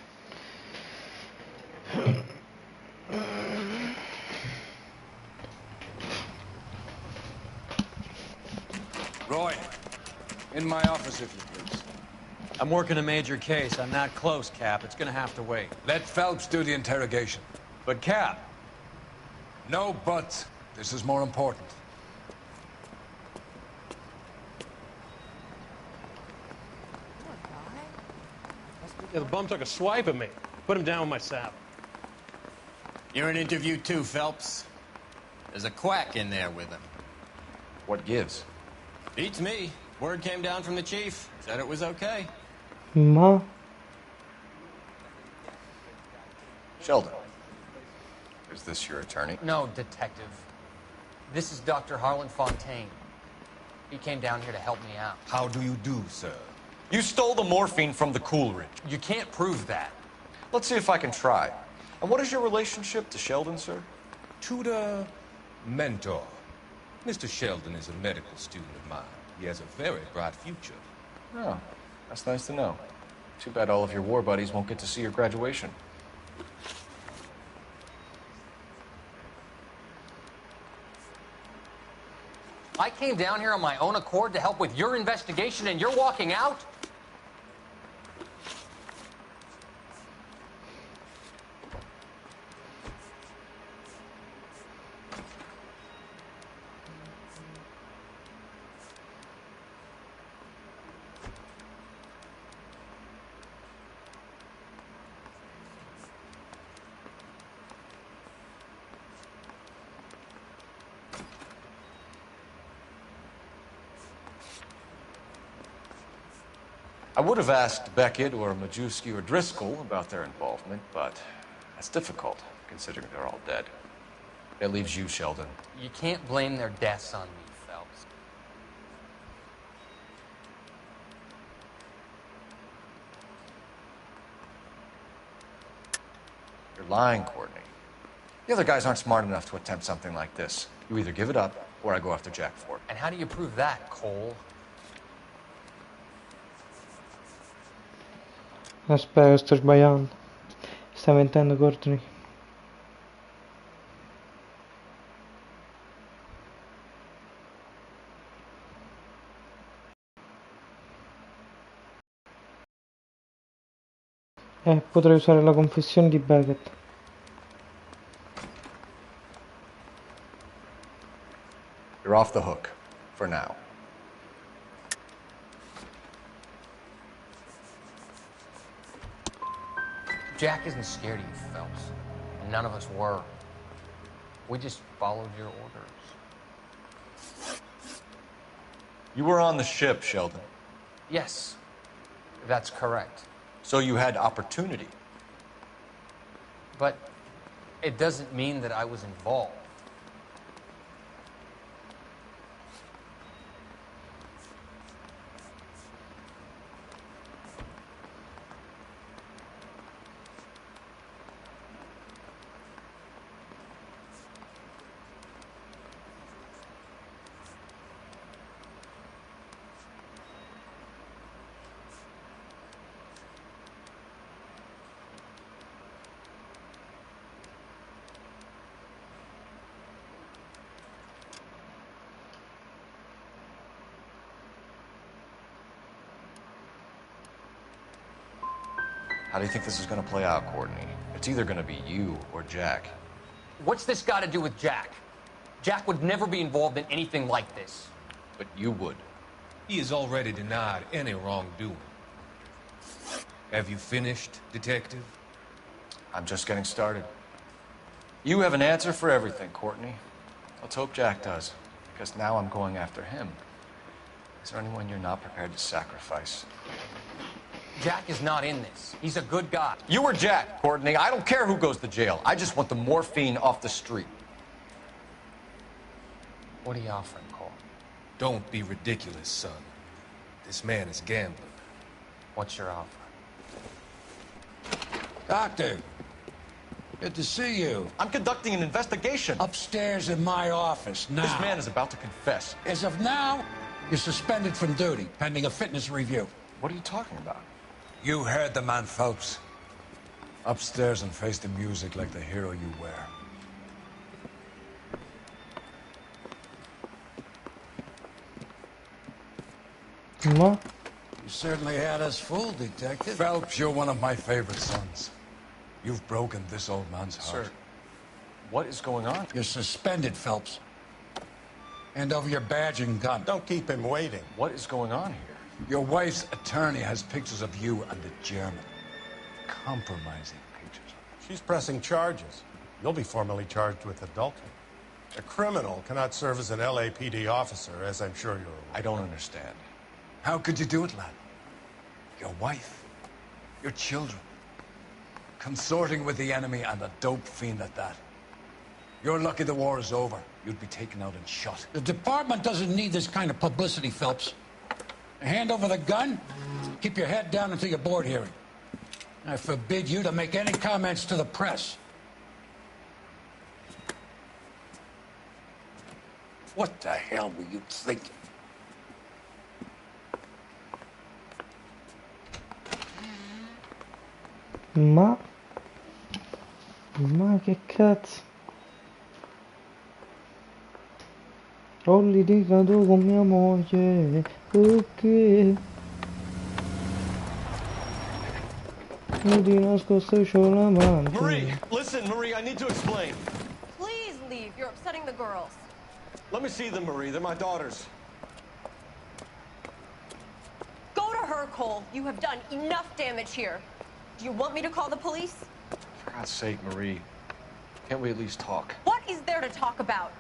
Roy, in my office, if you please. I'm working a major case. I'm not close, Cap. It's gonna have to wait. Let Phelps do the interrogation. But, Cap. No buts. This is more important. Yeah, the bum took a swipe at me. Put him down with my sap. You're in interview too, Phelps. There's a quack in there with him. What gives? Beats me. Word came down from the chief. Said it was okay. Ma? Sheldon. Is this your attorney? No, detective. This is Dr. Harlan Fontaine. He came down here to help me out. How do you do, sir? You stole the morphine from the Coolridge. You can't prove that. Let's see if I can try. And what is your relationship to Sheldon, sir? Tutor, mentor. Mr. Sheldon is a medical student of mine. He has a very bright future. Oh, that's nice to know. Too bad all of your war buddies won't get to see your graduation. I came down here on my own accord to help with your investigation, and you're walking out? I would have asked Beckett or Majewski or Driscoll about their involvement, but that's difficult, considering they're all dead. That leaves you, Sheldon. You can't blame their deaths on me, Phelps. You're lying, Courtney. The other guys aren't smart enough to attempt something like this. You either give it up, or I go after Jack for it. And how do you prove that, Cole? Aspetta, sto sbagliando. Stai mentendo, Courtney. Potrei usare la confessione di Beckett. You're off the hook, for now. Jack isn't scared of you, Phelps. None of us were. We just followed your orders. You were on the ship, Sheldon. Yes, that's correct. So you had opportunity. But it doesn't mean that I was involved. How do you think this is going to play out, Courtney? It's either going to be you or Jack. What's this got to do with Jack? Jack would never be involved in anything like this. But you would. He has already denied any wrongdoing. Have you finished, Detective? I'm just getting started. You have an answer for everything, Courtney. Let's hope Jack does, because now I'm going after him. Is there anyone you're not prepared to sacrifice? Jack is not in this. He's a good guy. You or Jack, Courtney. I don't care who goes to jail. I just want the morphine off the street. What are you offering, Cole? Don't be ridiculous, son. This man is gambling. What's your offer? Doctor, good to see you. I'm conducting an investigation. Upstairs in my office, now. This man is about to confess. As of now, you're suspended from duty, pending a fitness review. What are you talking about? You heard the man, Phelps. Upstairs and face the music like the hero you were. What? You certainly had us fooled, Detective. Phelps, you're one of my favorite sons. You've broken this old man's heart. Sir, what is going on? You're suspended, Phelps. Hand over your badge and gun. Don't keep him waiting. What is going on here? Your wife's attorney has pictures of you and the German. Compromising pictures. She's pressing charges. You'll be formally charged with adultery. A criminal cannot serve as an LAPD officer, as I'm sure you're aware. I don't understand. How could you do it, lad? Your wife, your children, consorting with the enemy and a dope fiend at that. You're lucky the war is over. You'd be taken out and shot. The department doesn't need this kind of publicity, Phelps. Hand over the gun, keep your head down until your board hearing. I forbid you to make any comments to the press. What the hell were you thinking? Ma che cazzo? Ho litigato con mia moglie. Ok. E di nascosto c'ho l'amante. Marie, listen, Marie, I need to explain. Please leave. You're upsetting the girls. Let me see them, Marie. They're my daughters. Go to her, Cole. You have done enough damage here. Do you want me to call the police? For God's sake, Marie. Can't we at least talk? What is there to talk about?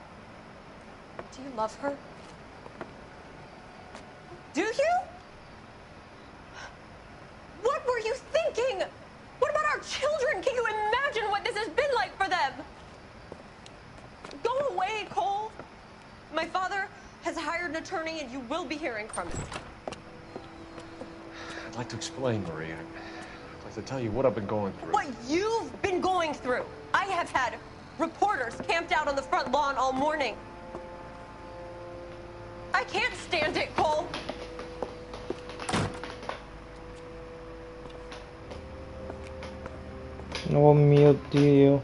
Do you love her? Do you? What were you thinking? What about our children? Can you imagine what this has been like for them? Go away, Cole. My father has hired an attorney and you will be hearing from him. I'd like to explain, Marie. I'd like to tell you what I've been going through. What you've been going through. I have had reporters camped out on the front lawn all morning. I can't stand it, Cole. Oh mio Dio.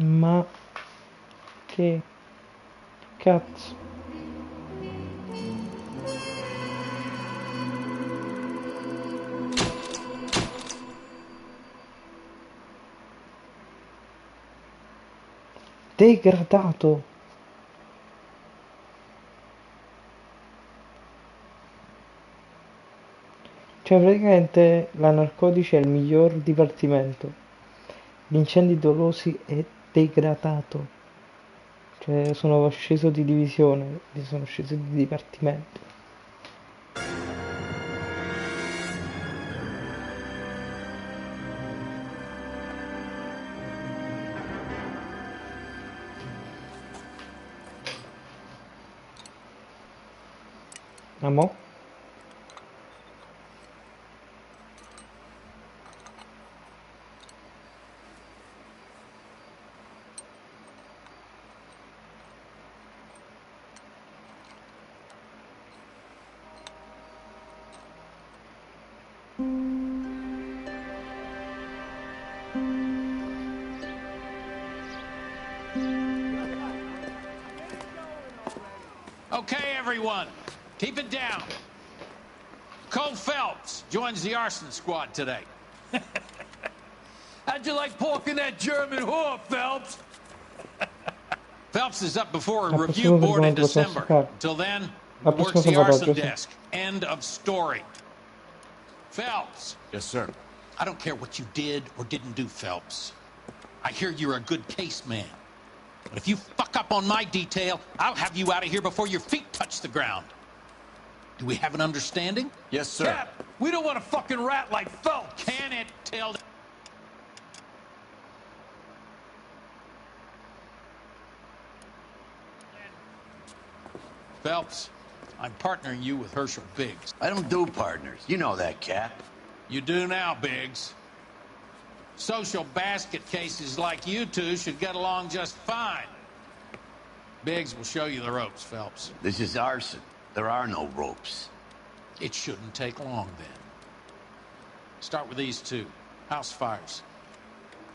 Ma che cazzo? Degradato. Cioè praticamente la narcotici è il miglior dipartimento. Gli incendi dolosi è degradato. Cioè sono sceso di divisione, sono sceso di dipartimento. Amo? Okay, everyone, keep it down. Cole Phelps joins the arson squad today. How'd you like porking that German whore, Phelps? Phelps is up before a review board in December. Until then, works the arson desk. End of story. Phelps. Yes, sir. I don't care what you did or didn't do, Phelps. I hear you're a good case man. But if you fuck up on my detail, I'll have you out of here before your feet touch the ground. Do we have an understanding? Yes, sir. Cap, we don't want a fucking rat like Phelps. Can it tell? Phelps, I'm partnering you with Herschel Biggs. I don't do partners. You know that, Cap. You do now, Biggs. Social basket cases like you two should get along just fine. Biggs will show you the ropes, Phelps. This is arson. There are no ropes. It shouldn't take long, then. Start with these two. House fires.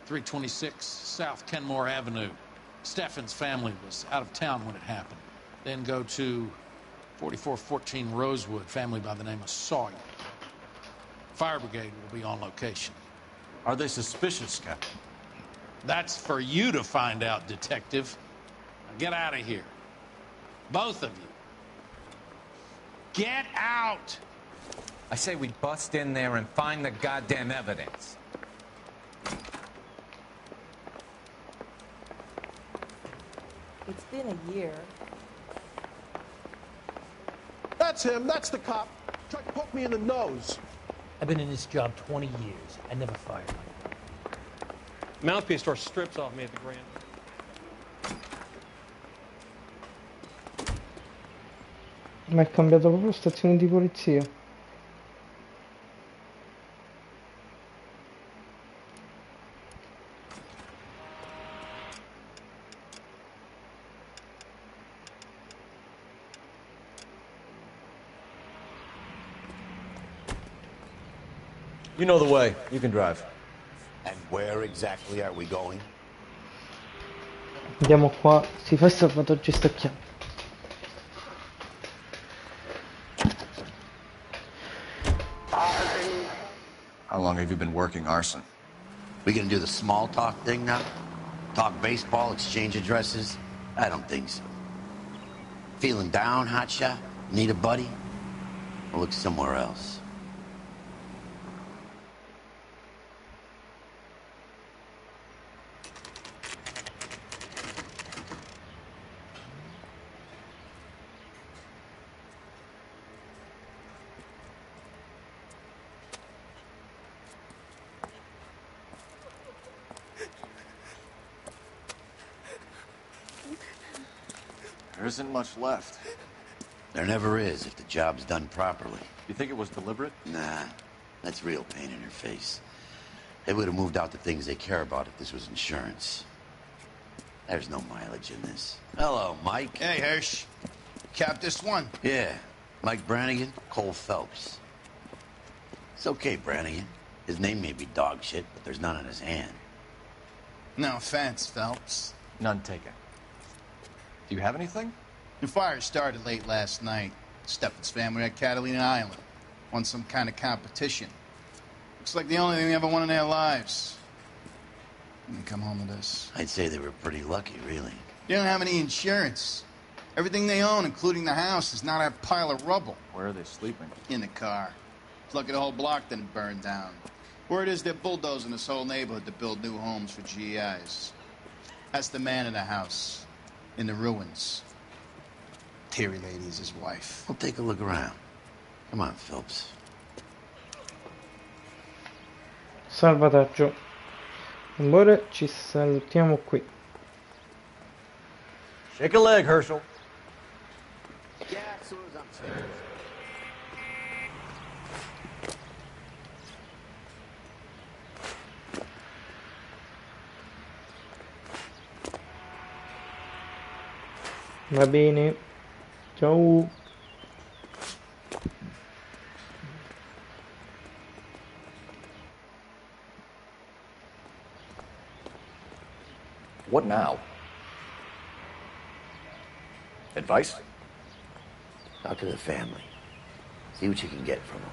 326 South Kenmore Avenue. Steffen's family was out of town when it happened. Then go to 4414 Rosewood, family by the name of Sawyer. Fire brigade will be on location. Are they suspicious, Captain? That's for you to find out, Detective. Now get out of here. Both of you. Get out! I say we bust in there and find the goddamn evidence. It's been a year. That's him. That's the cop. Tried to poke me in the nose. I've been in this job 20 years. I never fired one. Mouthpiece store strips off me at the Grand. Ma è cambiato proprio stazione di polizia. You know the way. You can drive. And where exactly are we going? Andiamo qua, si fa il salvataggio e stacchiamo. How long have you been working arson? We gonna do the small talk thing now? Talk baseball, exchange addresses? I don't think so. Feeling down, hotshot? Need a buddy? We'll look somewhere else. There isn't much left. There never is if the job's done properly. You think it was deliberate? Nah, that's real pain in her face. They would have moved out the things they care about if this was insurance. There's no mileage in this. Hello, Mike. Hey, Hirsch. Cap this one. Yeah, Mike Brannigan, Cole Phelps. It's okay, Brannigan. His name may be dog shit, but there's none on his hand. No offense, Phelps. None taken. Do you have anything? The fire started late last night. Steffen's family at Catalina Island. Won some kind of competition. Looks like the only thing they ever won in their lives. And they come home with this. I'd say they were pretty lucky, really. They don't have any insurance. Everything they own, including the house, is not a pile of rubble. Where are they sleeping? In the car. It's lucky the whole block didn't burn down. Word is they're bulldozing this whole neighborhood to build new homes for GIs. That's the man in the house. In the ruins. Terry Lady's his wife. We'll take a look around. Come on, Phelps. Salvataggio. Ora ci salutiamo qui. Shake a leg, Herschel. Yeah, as soon as I'm finished. Va bene. Ciao. What now? Advice? Talk to the family. See what you can get from them.